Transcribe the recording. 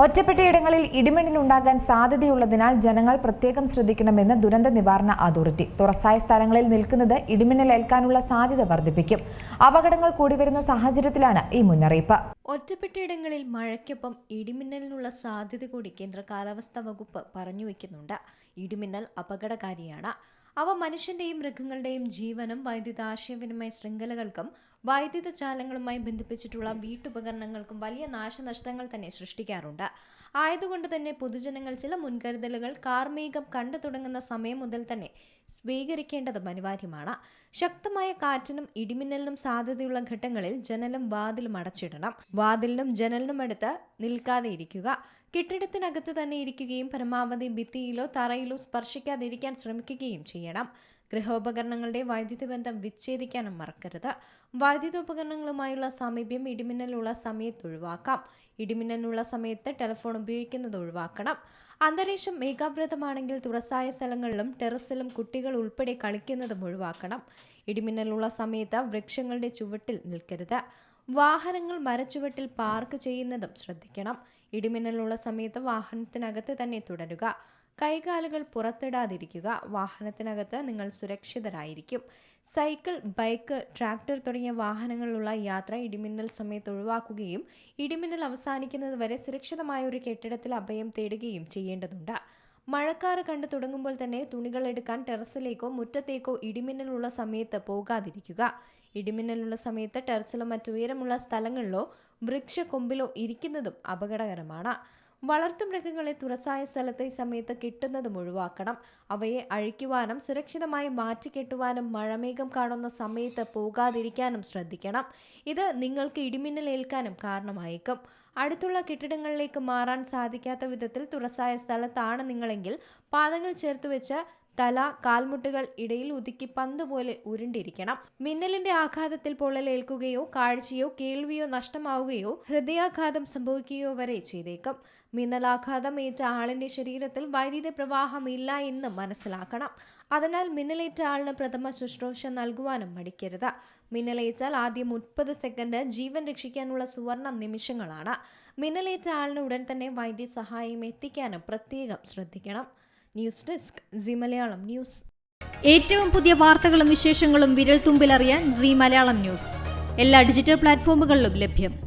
ഒറ്റപ്പെട്ടയിടങ്ങളിൽ ഇടിമിന്നലുണ്ടാകാൻ സാധ്യതയുള്ളതിനാൽ ജനങ്ങൾ പ്രത്യേകം ശ്രദ്ധിക്കണമെന്ന് ദുരന്ത നിവാരണ അതോറിറ്റി. തുറസായ സ്ഥലങ്ങളിൽ നിൽക്കുന്നത് ഇടിമിന്നലേൽക്കാനുള്ള സാധ്യത വർദ്ധിപ്പിക്കും. അപകടങ്ങൾ കൂടിവരുന്ന സാഹചര്യത്തിലാണ് ഈ മുന്നറിയിപ്പ്. ഒറ്റപ്പെട്ടയിടങ്ങളിൽ മഴയ്ക്കൊപ്പം ഇടിമിന്നലിനുള്ള സാധ്യത കൂടി കേന്ദ്ര കാലാവസ്ഥാ വകുപ്പ് പറഞ്ഞുവെക്കുന്നുണ്ട്. ഇടിമിന്നൽ അപകടകാരിയാണ്. അവ മനുഷ്യന്റെയും മൃഗങ്ങളുടെയും ജീവനും വൈദ്യുത ആശയവിനിമയ ശൃംഖലകൾക്കും വൈദ്യുത ചാലങ്ങളുമായി ബന്ധിപ്പിച്ചിട്ടുള്ള വീട്ടുപകരണങ്ങൾക്കും വലിയ നാശനഷ്ടങ്ങൾ തന്നെ സൃഷ്ടിക്കാറുണ്ട്. ആയതുകൊണ്ട് തന്നെ പൊതുജനങ്ങൾ ചില മുൻകരുതലുകൾ കാർമേഘം കണ്ടു തുടങ്ങുന്ന സമയം മുതൽ തന്നെ സ്വീകരിക്കേണ്ടതും അനിവാര്യമാണ്. ശക്തമായ കാറ്റിനും ഇടിമിന്നലിനും സാധ്യതയുള്ള ഘട്ടങ്ങളിൽ ജനലും വാതിലും അടച്ചിടണം. വാതിലിനും ജനലിനും അടുത്ത് നിൽക്കാതെ ഇരിക്കുക. കെട്ടിടത്തിനകത്ത് തന്നെ ഇരിക്കുകയും പരമാവധി ഭിത്തിയിലോ തറയിലോ സ്പർശിക്കാതിരിക്കാൻ ശ്രമിക്കുകയും ചെയ്യണം. ഗൃഹോപകരണങ്ങളുടെ വൈദ്യുത ബന്ധം വിച്ഛേദിക്കാനും മറക്കരുത്. വൈദ്യുതോപകരണങ്ങളുമായുള്ള സമീപ്യം ഇടിമിന്നലുള്ള സമയത്ത് ഒഴിവാക്കാം. ഇടിമിന്നലുള്ള സമയത്ത് ടെലിഫോൺ ഉപയോഗിക്കുന്നത് ഒഴിവാക്കണം. അന്തരീക്ഷം മേഘാവൃതമാണെങ്കിൽ തുറസായ സ്ഥലങ്ങളിലും ടെറസിലും കുട്ടികൾ ഉൾപ്പെടെ കളിക്കുന്നതും ഒഴിവാക്കണം. ഇടിമിന്നലുള്ള സമയത്ത് വൃക്ഷങ്ങളുടെ ചുവട്ടിൽ നിൽക്കരുത്. വാഹനങ്ങൾ മരച്ചുവട്ടിൽ പാർക്ക് ചെയ്യുന്നതും ശ്രദ്ധിക്കണം. ഇടിമിന്നലുള്ള സമയത്ത് വാഹനത്തിനകത്ത് തന്നെ തുടരുക. കൈകാലുകൾ പുറത്തിടാതിരിക്കുക. വാഹനത്തിനകത്ത് നിങ്ങൾ സുരക്ഷിതരായിരിക്കും. സൈക്കിൾ, ബൈക്ക്, ട്രാക്ടർ തുടങ്ങിയ വാഹനങ്ങളിലുള്ള യാത്ര ഇടിമിന്നൽ സമയത്ത് ഒഴിവാക്കുകയും ഇടിമിന്നൽ അവസാനിക്കുന്നത് വരെ സുരക്ഷിതമായ ഒരു കെട്ടിടത്തിൽ അഭയം തേടുകയും ചെയ്യേണ്ടതുണ്ട്. മഴക്കാറ് കണ്ടു തുടങ്ങുമ്പോൾ തന്നെ തുണികൾ എടുക്കാൻ ടെറസിലേക്കോ മുറ്റത്തേക്കോ ഇടിമിന്നലുള്ള സമയത്ത് പോകാതിരിക്കുക. ഇടിമിന്നലുള്ള സമയത്ത് ടെറസിലോ മറ്റുയരമുള്ള സ്ഥലങ്ങളിലോ വൃക്ഷക്കൊമ്പിലോ ഇരിക്കുന്നതും അപകടകരമാണ്. വളർത്തുമൃഗങ്ങളെ തുറസായ സ്ഥലത്തെ സമയത്ത് കിട്ടുന്നതും ഒഴിവാക്കണം. അവയെ അഴിക്കുവാനും സുരക്ഷിതമായി മാറ്റിക്കെട്ടുവാനും മഴമേഘം കാണുന്ന സമയത്ത് പോകാതിരിക്കാനും ശ്രദ്ധിക്കണം. ഇത് നിങ്ങൾക്ക് ഇടിമിന്നൽ ഏൽക്കാനും കാരണമായേക്കും. അടുത്തുള്ള കെട്ടിടങ്ങളിലേക്ക് മാറാൻ സാധിക്കാത്ത വിധത്തിൽ തുറസായ സ്ഥലത്താണ് നിങ്ങളെങ്കിൽ പാദങ്ങൾ ചേർത്തുവെച്ച് തല, കാൽമുട്ടുകൾ ഇടയിൽ ഒതുക്കി പന്ത് പോലെ ഉരുണ്ടിരിക്കണം. മിന്നലിന്റെ ആഘാതത്തിൽ പൊള്ളലേൽക്കുകയോ കാഴ്ചയോ കേൾവിയോ നഷ്ടമാവുകയോ ഹൃദയാഘാതം സംഭവിക്കുകയോ വരെ ചെയ്തേക്കും. മിന്നലാഘാതം ഏറ്റ ആളിന്റെ ശരീരത്തിൽ വൈദ്യുത പ്രവാഹം ഇല്ല എന്ന് മനസ്സിലാക്കണം. അതിനാൽ മിന്നലേറ്റ ആളിന് പ്രഥമ ശുശ്രൂഷ നൽകുവാനും മടിക്കരുത്. മിന്നലേറ്റാൽ ആദ്യം 30 സെക്കൻഡ് ജീവൻ രക്ഷിക്കാനുള്ള സുവർണ നിമിഷങ്ങളാണ്. മിന്നലേറ്റ ആളിന് ഉടൻ തന്നെ വൈദ്യസഹായം എത്തിക്കാനും പ്രത്യേകം ശ്രദ്ധിക്കണം. News desk C Malayalam news. ഏറ്റവും പുതിയ വാർത്തകളും വിശേഷങ്ങളും വിരൽ തുമ്പിലറിയാൻ സി മലയാളം ന്യൂസ് എല്ലാ ഡിജിറ്റൽ പ്ലാറ്റ്ഫോമുകളിലും ലഭ്യം.